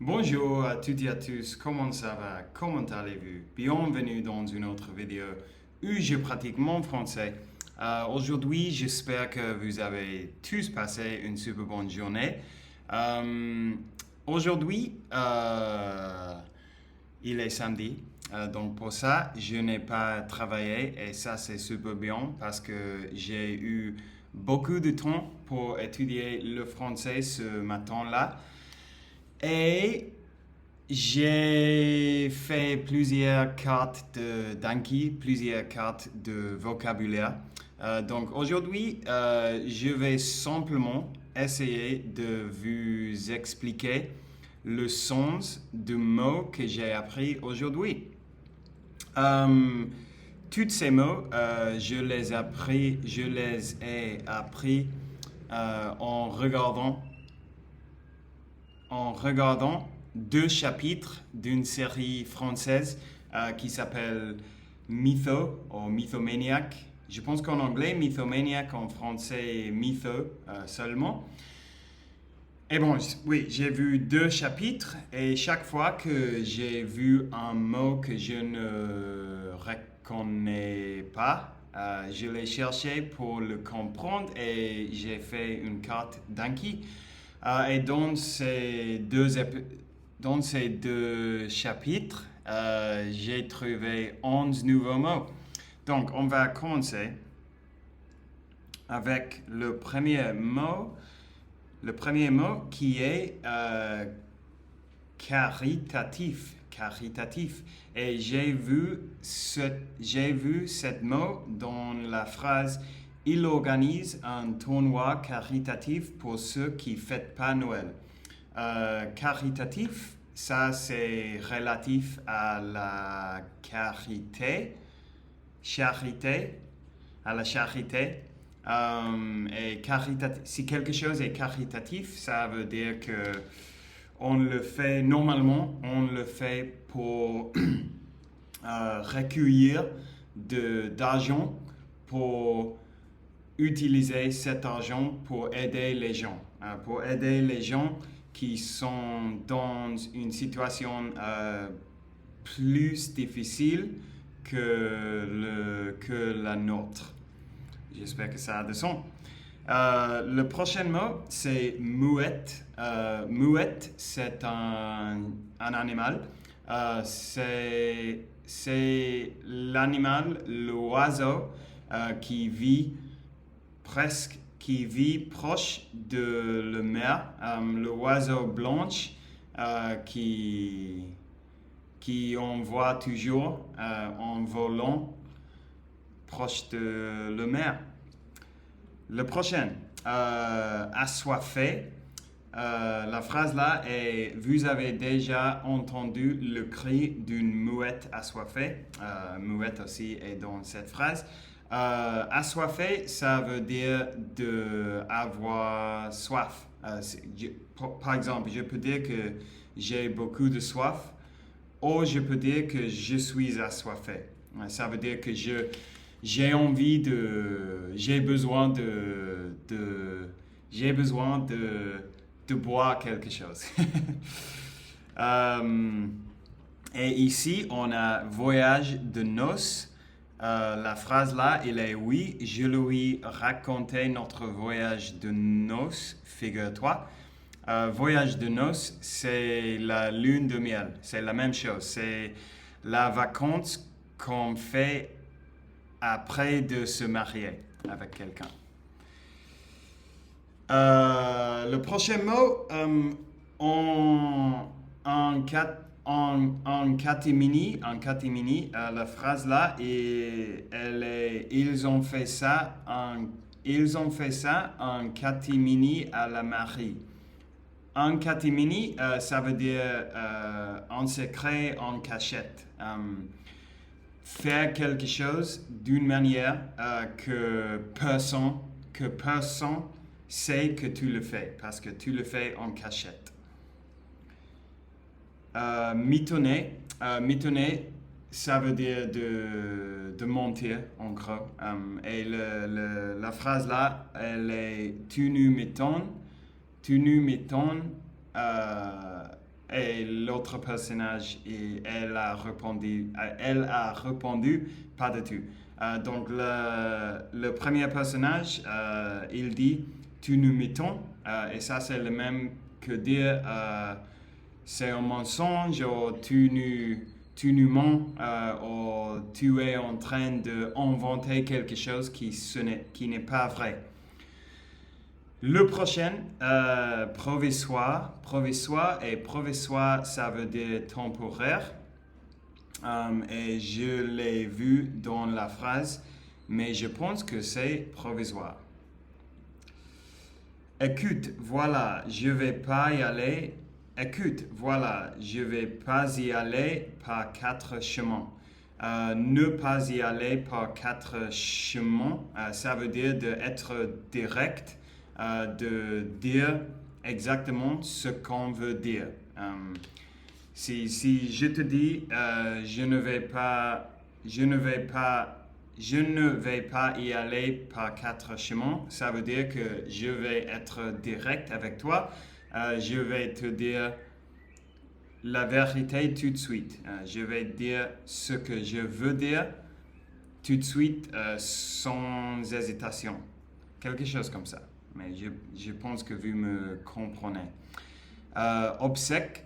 Bonjour à toutes et à tous, comment ça va? Comment allez-vous? Bienvenue dans une autre vidéo où je pratique mon français. Aujourd'hui, j'espère que vous avez tous passé une super bonne journée. Aujourd'hui, il est samedi, donc pour ça, je n'ai pas travaillé et ça c'est super bien parce que j'ai eu beaucoup de temps pour étudier le français ce matin-là. Et j'ai fait plusieurs cartes d'Anki, plusieurs cartes de vocabulaire. Donc aujourd'hui, je vais simplement essayer de vous expliquer le sens du mot que j'ai appris aujourd'hui. Euh, Tous ces mots, je les ai appris en regardant deux chapitres d'une série française qui s'appelle Mytho ou Mythomaniac. Je pense qu'en anglais, Mythomaniac, en français, Mytho seulement. Et bon, oui, j'ai vu deux chapitres et chaque fois que j'ai vu un mot que je ne reconnais pas, je l'ai cherché pour le comprendre et j'ai fait une carte d'Anki. Et dans ces deux chapitres, j'ai trouvé 11 nouveaux mots. Donc, on va commencer avec le premier mot. Le premier mot qui est caritatif. Caritatif. Et j'ai vu cette mot dans la phrase il organise un tournoi caritatif pour ceux qui ne fêtent pas Noël. Caritatif, ça c'est relatif à la charité, à la charité. Et si quelque chose est caritatif, ça veut dire que normalement, on le fait pour recueillir d'argent pour utiliser cet argent pour aider les gens, qui sont dans une situation plus difficile que la nôtre. J'espère que ça a du sens. Le prochain mot, c'est mouette. Mouette, c'est un animal. C'est l'animal, l'oiseau qui vit proche de la mer, l'oiseau blanche qui on voit toujours en volant proche de la mer. Le prochain, assoiffé. La phrase là est vous avez déjà entendu le cri d'une mouette assoiffée. Mouette aussi est dans cette phrase. Assoiffé, ça veut dire avoir soif. Par exemple, je peux dire que j'ai beaucoup de soif, ou je peux dire que je suis assoiffé. Ça veut dire que j'ai besoin de boire quelque chose. Et ici, on a voyage de noces. La phrase là, il est oui, je lui racontais notre voyage de noces, figure-toi. Voyage de noces, c'est la lune de miel, c'est la même chose, c'est la vacance qu'on fait après de se marier avec quelqu'un. Le prochain mot, en catimini, la phrase là, ils ont fait ça en catimini à la Marie. En catimini, ça veut dire en secret, en cachette. Faire quelque chose d'une manière que personne sait que tu le fais, parce que tu le fais en cachette. Mitonner, ça veut dire de mentir, en gros. Et la phrase là, elle est tu nous m'étonnes, et l'autre personnage et elle a répondu pas du tout. Donc le premier personnage, il dit tu nous mettons, et ça c'est le même que dire c'est un mensonge ou tu nous mens ou tu es en train d'inventer quelque chose qui n'est pas vrai. Le prochain, provisoire. Provisoire, ça veut dire temporaire. Et je l'ai vu dans la phrase, mais je pense que c'est provisoire. Écoute, voilà, je vais pas y aller. Écoute, voilà, je vais pas y aller par 4 chemins. Ne pas y aller par 4 chemins, ça veut dire d'être direct, de dire exactement ce qu'on veut dire. Si je te dis je ne vais pas y aller par 4 chemins, ça veut dire que je vais être direct avec toi. Je vais te dire la vérité tout de suite. Je vais dire ce que je veux dire tout de suite, sans hésitation. Quelque chose comme ça. Mais je pense que vous me comprenez. Obsèques.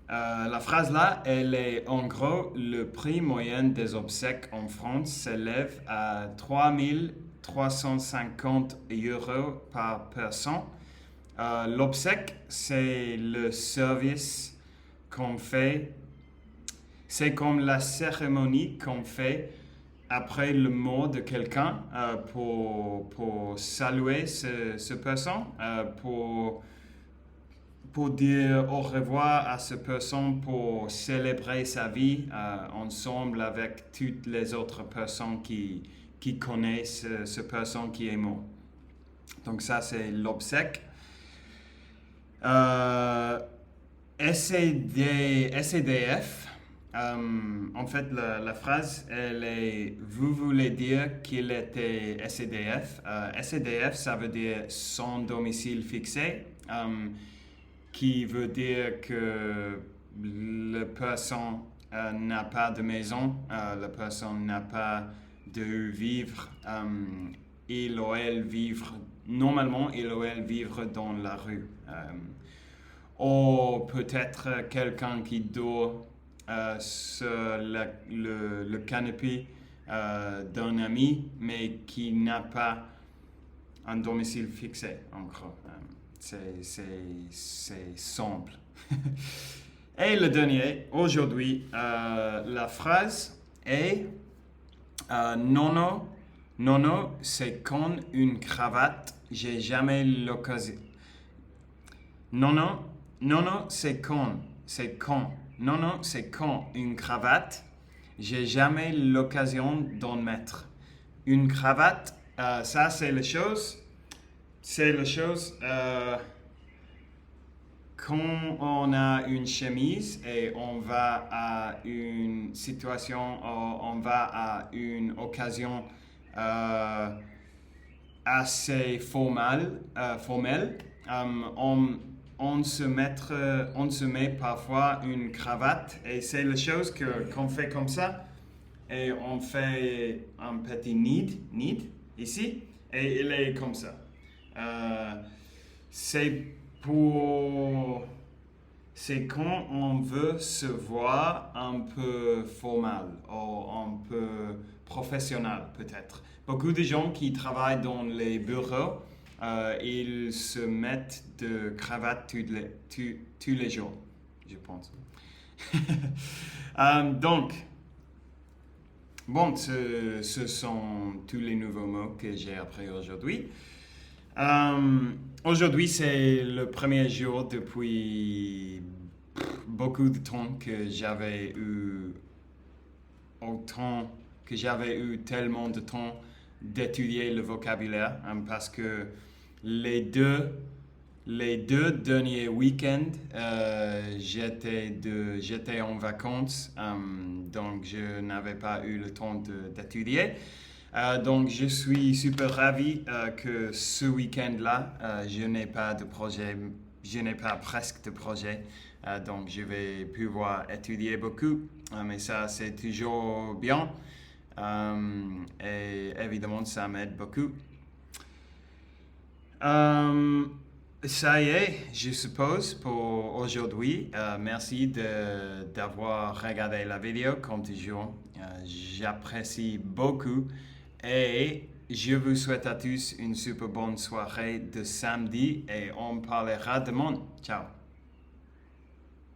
La phrase là, elle est en gros, le prix moyen des obsèques en France s'élève à 3 350 € par personne. L'obsèque, c'est le service qu'on fait, c'est comme la cérémonie qu'on fait après le mot de quelqu'un pour saluer ce personne, pour dire au revoir à cette personne, pour célébrer sa vie ensemble avec toutes les autres personnes qui connaissent cette personne qui est morte. Donc ça, c'est l'obsèque. SDF, en fait, la phrase, elle est « Vous voulez dire qu'il était SDF ». SDF, ça veut dire « sans domicile fixé ». Qui veut dire que la personne n'a pas de maison, la personne n'a pas de vivre, normalement il ou elle vivre dans la rue. Ou peut-être quelqu'un qui dort sur le canapé d'un ami, mais qui n'a pas un domicile fixé, en gros. C'est simple. Et le dernier, aujourd'hui, la phrase est non, c'est con une cravate, j'ai jamais l'occasion. Non, c'est con. Non, c'est con une cravate, j'ai jamais l'occasion d'en mettre. Une cravate, ça c'est la chose. C'est la chose, quand on a une chemise et on va à une situation, on va à une occasion assez formelle, on se met parfois une cravate et c'est la chose qu'on fait comme ça et on fait un petit nid ici et il est comme ça. C'est quand on veut se voir un peu formel ou un peu professionnel peut-être. Beaucoup de gens qui travaillent dans les bureaux, ils se mettent de cravate tous les jours, je pense. Donc, bon, ce sont tous les nouveaux mots que j'ai appris aujourd'hui. Aujourd'hui, c'est le premier jour depuis beaucoup de temps que j'avais eu tellement de temps d'étudier le vocabulaire, parce que les deux derniers week-ends, j'étais en vacances, donc je n'avais pas eu le temps d'étudier. Donc je suis super ravi que ce week-end-là, je n'ai pas presque de projet. Donc, je vais pouvoir étudier beaucoup. Mais ça, c'est toujours bien. Et évidemment, ça m'aide beaucoup. Ça y est, je suppose, pour aujourd'hui. Merci d'avoir regardé la vidéo, comme toujours. J'apprécie beaucoup et je vous souhaite à tous une super bonne soirée de samedi et on parlera demain. Ciao!